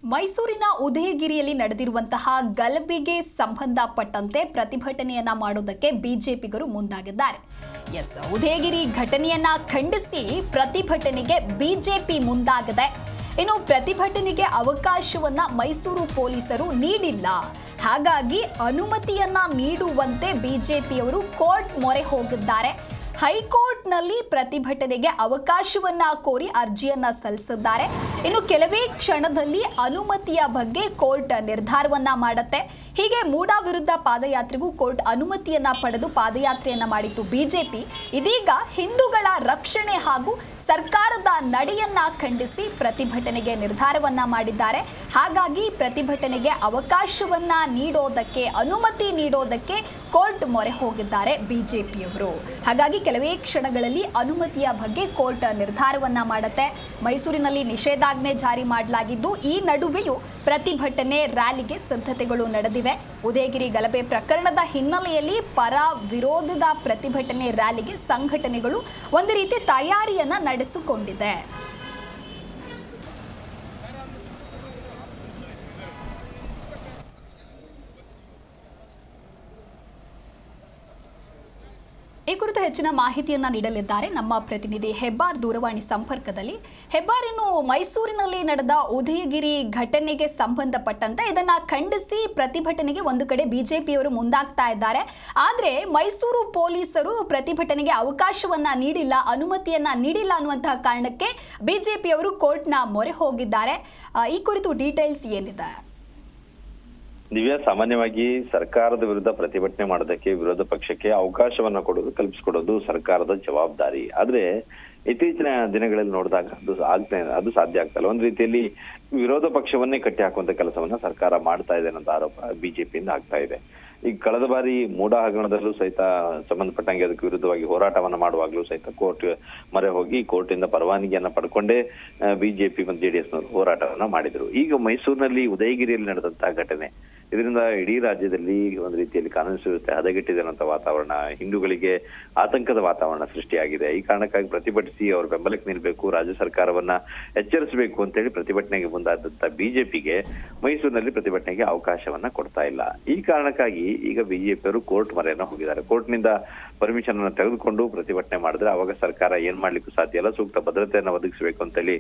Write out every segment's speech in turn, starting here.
ಮೈಸೂರಿನ ಉದಯಗಿರಿಯಲ್ಲಿ ನಡೆದಿರುವಂತಹ ಗಲಭೆಗೆ ಸಂಬಂಧಪಟ್ಟಂತೆ ಪ್ರತಿಭಟನೆಯನ್ನ ಮಾಡೋದಕ್ಕೆ ಬಿಜೆಪಿಗರು ಮುಂದಾಗಿದ್ದಾರೆ. ಉದಯಗಿರಿ ಘಟನೆಯನ್ನ ಖಂಡಿಸಿ ಪ್ರತಿಭಟನೆಗೆ ಬಿಜೆಪಿ ಮುಂದಾಗಿದೆ. ಇನ್ನು ಪ್ರತಿಭಟನೆಗೆ ಅವಕಾಶವನ್ನ ಮೈಸೂರು ಪೊಲೀಸರು ನೀಡಿಲ್ಲ. ಹಾಗಾಗಿ ಅನುಮತಿಯನ್ನ ನೀಡುವಂತೆ ಬಿಜೆಪಿಯವರು ಕೋರ್ಟ್ ಮೊರೆ ಹೋಗಿದ್ದಾರೆ. ಹೈಕೋರ್ಟ್ನಲ್ಲಿ ಪ್ರತಿಭಟನೆಗೆ ಅವಕಾಶವನ್ನ ಕೋರಿ ಅರ್ಜಿಯನ್ನ ಸಲ್ಲಿಸಿದ್ದಾರೆ. ಇನ್ನು ಕೆಲವೇ ಕ್ಷಣದಲ್ಲಿ ಅನುಮತಿಯ ಬಗ್ಗೆ ಕೋರ್ಟ್ ನಿರ್ಧಾರವನ್ನ ಮಾಡುತ್ತೆ. ಹೀಗೆ ಮೂಡಾ ವಿರುದ್ಧ ಪಾದಯಾತ್ರೆಗೂ ಕೋರ್ಟ್ ಅನುಮತಿಯನ್ನ ಪಡೆದು ಪಾದಯಾತ್ರೆಯನ್ನ ಮಾಡಿತ್ತು ಬಿಜೆಪಿ. ಇದೀಗ ಹಿಂದೂಗಳ ರಕ್ಷಣೆ ಹಾಗೂ ಸರ್ಕಾರದ ನಡೆಯನ್ನ ಖಂಡಿಸಿ ಪ್ರತಿಭಟನೆಗೆ ನಿರ್ಧಾರವನ್ನ ಮಾಡಿದ್ದಾರೆ. ಹಾಗಾಗಿ ಪ್ರತಿಭಟನೆಗೆ ಅವಕಾಶವನ್ನ ನೀಡೋದಕ್ಕೆ, ಅನುಮತಿ ನೀಡೋದಕ್ಕೆ ಕೋರ್ಟ್ ಮೊರೆ ಹೋಗಿದ್ದಾರೆ ಬಿಜೆಪಿಯವರು. ಹಾಗಾಗಿ ಕೆಲವೇ ಕ್ಷಣಗಳಲ್ಲಿ ಅನುಮತಿಯ ಬಗ್ಗೆ ಕೋರ್ಟ್ ನಿರ್ಧಾರವನ್ನ ಮಾಡುತ್ತೆ. ಮೈಸೂರಿನಲ್ಲಿ ನಿಷೇಧಾಜ್ಞೆ ಜಾರಿ ಮಾಡಲಾಗಿದ್ದು, ಈ ನಡುವೆಯೂ ಪ್ರತಿಭಟನೆ ರ್ಯಾಲಿಗೆ ಸಿದ್ಧತೆಗಳು ನಡೆದಿವೆ. ಉದಯಗಿರಿ ಗಲಭೆ ಪ್ರಕರಣದ ಹಿನ್ನೆಲೆಯಲ್ಲಿ ಪರ ವಿರೋಧದ ಪ್ರತಿಭಟನೆ ರ್ಯಾಲಿಗೆ ಸಂಘಟನೆಗಳು ಒಂದು ರೀತಿ ತಯಾರಿಯನ್ನ ನಡೆಸಿಕೊಂಡಿದೆ. ಈ ಕುರಿತು ಹೆಚ್ಚಿನ ಮಾಹಿತಿಯನ್ನ ನೀಡಲಿದ್ದಾರೆ ನಮ್ಮ ಪ್ರತಿನಿಧಿ ಹೆಬ್ಬಾರ್ ದೂರವಾಣಿ ಸಂಪರ್ಕದಲ್ಲಿ. ಹೆಬ್ಬಾರ್, ಇನ್ನು ಮೈಸೂರಿನಲ್ಲಿ ನಡೆದ ಉದಯಗಿರಿ ಘಟನೆಗೆ ಸಂಬಂಧಪಟ್ಟಂತೆ ಇದನ್ನ ಖಂಡಿಸಿ ಪ್ರತಿಭಟನೆಗೆ ಒಂದು ಕಡೆ ಬಿಜೆಪಿಯವರು ಮುಂದಾಗ್ತಾ ಇದ್ದಾರೆ. ಆದ್ರೆ ಮೈಸೂರು ಪೊಲೀಸರು ಪ್ರತಿಭಟನೆಗೆ ಅವಕಾಶವನ್ನ ನೀಡಿಲ್ಲ, ಅನುಮತಿಯನ್ನ ನೀಡಿಲ್ಲ ಅನ್ನುವಂತಹ ಕಾರಣಕ್ಕೆ ಬಿಜೆಪಿಯವರು ಕೋರ್ಟ್ನ ಮೊರೆ ಹೋಗಿದ್ದಾರೆ. ಈ ಕುರಿತು ಡೀಟೇಲ್ಸ್ ಏನಿದೆ? ದಿವ್ಯಾ, ಸಾಮಾನ್ಯವಾಗಿ ಸರ್ಕಾರದ ವಿರುದ್ಧ ಪ್ರತಿಭಟನೆ ಮಾಡೋದಕ್ಕೆ ವಿರೋಧ ಪಕ್ಷಕ್ಕೆ ಅವಕಾಶವನ್ನ ಕಲ್ಪಿಸಿಕೊಡೋದು ಸರ್ಕಾರದ ಜವಾಬ್ದಾರಿ. ಆದ್ರೆ ಇತ್ತೀಚಿನ ದಿನಗಳಲ್ಲಿ ನೋಡಿದಾಗ ಅದು ಸಾಧ್ಯ ಆಗ್ತಾ ಇಲ್ಲ. ಒಂದ್ ರೀತಿಯಲ್ಲಿ ವಿರೋಧ ಪಕ್ಷವನ್ನೇ ಕಟ್ಟಿ ಹಾಕುವಂತ ಕೆಲಸವನ್ನ ಸರ್ಕಾರ ಮಾಡ್ತಾ ಇದೆ ಅನ್ನೋ ಆರೋಪ ಬಿಜೆಪಿಯಿಂದ ಆಗ್ತಾ ಇದೆ. ಈಗ ಕಳೆದ ಬಾರಿ ಮೂಡಾ ಹಗರಣದಲ್ಲೂ ಸಹಿತ ಸಂಬಂಧಪಟ್ಟಂಗೆ ಅದಕ್ಕೆ ವಿರುದ್ಧವಾಗಿ ಹೋರಾಟವನ್ನ ಮಾಡುವಾಗ್ಲೂ ಸಹಿತ ಕೋರ್ಟ್ ಮೊರೆ ಹೋಗಿ ಕೋರ್ಟ್ ಇಂದ ಪರವಾನಗಿಯನ್ನ ಪಡ್ಕೊಂಡೇ ಬಿಜೆಪಿ ಮತ್ತು ಜೆಡಿಎಸ್ ನವರು ಹೋರಾಟವನ್ನ ಮಾಡಿದ್ರು. ಈಗ ಮೈಸೂರಿನಲ್ಲಿ ಉದಯಗಿರಿಯಲ್ಲಿ ನಡೆದಂತಹ ಘಟನೆ, ಇದರಿಂದ ಇಡೀ ರಾಜ್ಯದಲ್ಲಿ ಒಂದು ರೀತಿಯಲ್ಲಿ ಕಾನೂನು ಸುವ್ಯವಸ್ಥೆ ಹದಗೆಟ್ಟಿದೆ ಅನ್ನೋ ವಾತಾವರಣ, ಹಿಂದೂಗಳಿಗೆ ಆತಂಕದ ವಾತಾವರಣ ಸೃಷ್ಟಿಯಾಗಿದೆ. ಈ ಕಾರಣಕ್ಕಾಗಿ ಪ್ರತಿಭಟಿಸಿ ಅವ್ರ ಬೆಂಬಲಕ್ಕೆ ನಿಲ್ಬೇಕು, ರಾಜ್ಯ ಸರ್ಕಾರವನ್ನ ಎಚ್ಚರಿಸಬೇಕು ಅಂತ ಹೇಳಿ ಪ್ರತಿಭಟನೆಗೆ ಮುಂದಾದಂತ ಬಿಜೆಪಿಗೆ ಮೈಸೂರಿನಲ್ಲಿ ಪ್ರತಿಭಟನೆಗೆ ಅವಕಾಶವನ್ನ ಕೊಡ್ತಾ ಇಲ್ಲ. ಈ ಕಾರಣಕ್ಕಾಗಿ ಈಗ ಬಿಜೆಪಿಯವರು ಕೋರ್ಟ್ ಮೊರೆಯನ್ನ ಹೋಗಿದ್ದಾರೆ. ಕೋರ್ಟ್ನಿಂದ ಪರ್ಮಿಷನ್ ಅನ್ನು ತೆಗೆದುಕೊಂಡು ಪ್ರತಿಭಟನೆ ಮಾಡಿದ್ರೆ ಅವಾಗ ಸರ್ಕಾರ ಏನ್ ಮಾಡ್ಲಿಕ್ಕೂ ಸಾಧ್ಯ ಇಲ್ಲ, ಸೂಕ್ತ ಭದ್ರತೆಯನ್ನ ಒದಗಿಸಬೇಕು ಅಂತೇಳಿ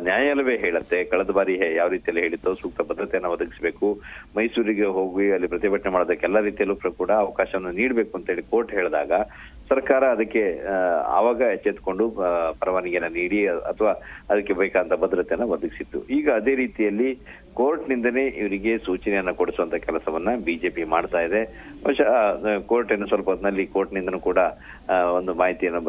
ನ್ಯಾಯಾಲಯವೇ ಹೇಳುತ್ತೆ. ಕಳೆದ ಬಾರಿ ಯಾವ ರೀತಿಯಲ್ಲಿ ಹೇಳಿತ್ತೋ ಸೂಕ್ತ ಭದ್ರತೆಯನ್ನ ಒದಗಿಸಬೇಕು, ಮೈಸೂರಿಗೆ ಹೋಗಿ ಅಲ್ಲಿ ಪ್ರತಿಭಟನೆ ಮಾಡೋದಕ್ಕೆ ಎಲ್ಲ ರೀತಿಯಲ್ಲೂ ಕೂಡ ಅವಕಾಶವನ್ನು ನೀಡಬೇಕು ಅಂತೇಳಿ ಕೋರ್ಟ್ ಹೇಳಿದಾಗ ಸರ್ಕಾರ ಅದಕ್ಕೆ ಆವಾಗ ಎಚ್ಚೆತ್ತುಕೊಂಡು ಪರವಾನಗಿಯನ್ನ ನೀಡಿ ಅಥವಾ ಅದಕ್ಕೆ ಬೇಕಾದಂತ ಭದ್ರತೆಯನ್ನ ಒದಗಿಸಿತ್ತು. ಈಗ ಅದೇ ರೀತಿಯಲ್ಲಿ ಕೋರ್ಟ್ ನಿಂದನೇ ಇವರಿಗೆ ಸೂಚನೆಯನ್ನ ಕೊಡಿಸುವಂತ ಕೆಲಸವನ್ನ ಬಿಜೆಪಿ ಮಾಡ್ತಾ ಇದೆ. ಬಹುಶಃ ಕೋರ್ಟ್ ಇನ್ನು ಸ್ವಲ್ಪ ಹೊತ್ತಿನಲ್ಲಿ ಕೋರ್ಟ್ ನಿಂದನೂ ಕೂಡ ಒಂದು ಮಾಹಿತಿಯನ್ನು,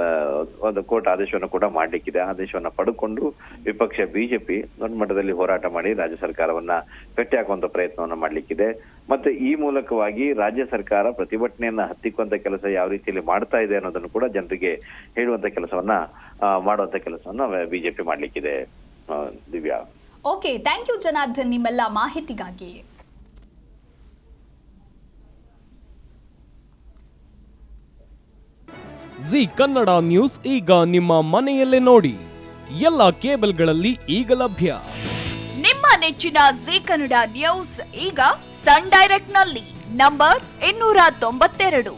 ಒಂದು ಕೋರ್ಟ್ ಆದೇಶವನ್ನು ಕೂಡ ಮಾಡ್ಲಿಕ್ಕಿದೆ. ಆದೇಶವನ್ನ ಪಡೆದುಕೊಂಡು ವಿಪಕ್ಷ ಬಿಜೆಪಿ ದೊಡ್ಡ ಮಟ್ಟದಲ್ಲಿ ಹೋರಾಟ ಮಾಡಿ ರಾಜ್ಯ ಸರ್ಕಾರವನ್ನ ಕಟ್ಟಿ ಹಾಕುವಂತ ಪ್ರಯತ್ನವನ್ನ ಮಾಡ್ಲಿಕ್ಕಿದೆ. ಮತ್ತೆ ಈ ಮೂಲಕವಾಗಿ ರಾಜ್ಯ ಸರ್ಕಾರ ಪ್ರತಿಭಟನೆಯನ್ನ ಹತ್ತಿಕ್ಕುವಂತ ಕೆಲಸ ಯಾವ ರೀತಿಯಲ್ಲಿ ಮಾಡ್ತಾ ಇದೆ ಅನ್ನೋದನ್ನು ಕೂಡ ಜನರಿಗೆ ಹೇಳುವಂತ ಕೆಲಸವನ್ನ ಮಾಡುವಂತ ಕೆಲಸವನ್ನ ಬಿಜೆಪಿ ಮಾಡ್ಲಿಕ್ಕಿದೆ. Divya, okay, thank you Janardhan ನಿಮ್ಮೆಲ್ಲ ಮಾಹಿತಿಗಾಗಿ. ಜಿ ಕನ್ನಡ ನ್ಯೂಸ್ ಈಗ ನಿಮ್ಮ ಮನೆಯಲ್ಲೇ ನೋಡಿ. ಎಲ್ಲ ಕೇಬಲ್ಗಳಲ್ಲಿ ಈಗ ಲಭ್ಯ. ನಿಮ್ಮ ನೆಚ್ಚಿನ ಜಿ ಕನ್ನಡ ನ್ಯೂಸ್ ಈಗ ಸನ್ ಡೈರೆಕ್ಟ್ ನಲ್ಲಿ number 292,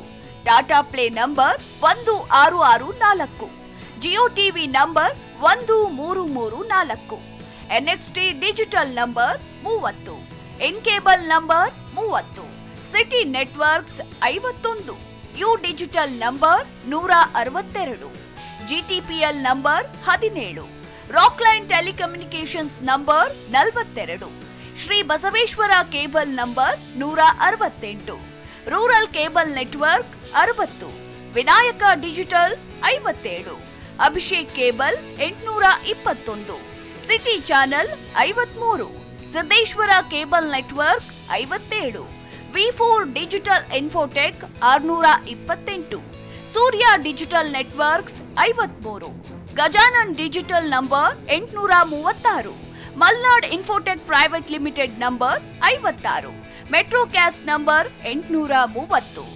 Tata Play number 1664, Jio TV number 1334, NXT digital number 30, N cable number 30, city networks 51, U digital number 162, GTPL number 17, Rockline telecommunications number 42, Shri Basaveshwara cable number 168, rural cable network 60, Vinayaka digital 57, Abhishek cable 821, city channel 53, Siddeshwara cable network 57, ವಿ4 digital infotech 628, Surya digital networks 53, Gajanan digital number 836, Malnad infotech private limited number 56, Metrocast number 830,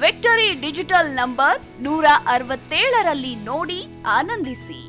victory digital number 167ರಲ್ಲಿ ನೋಡಿ ಆನಂದಿಸಿ.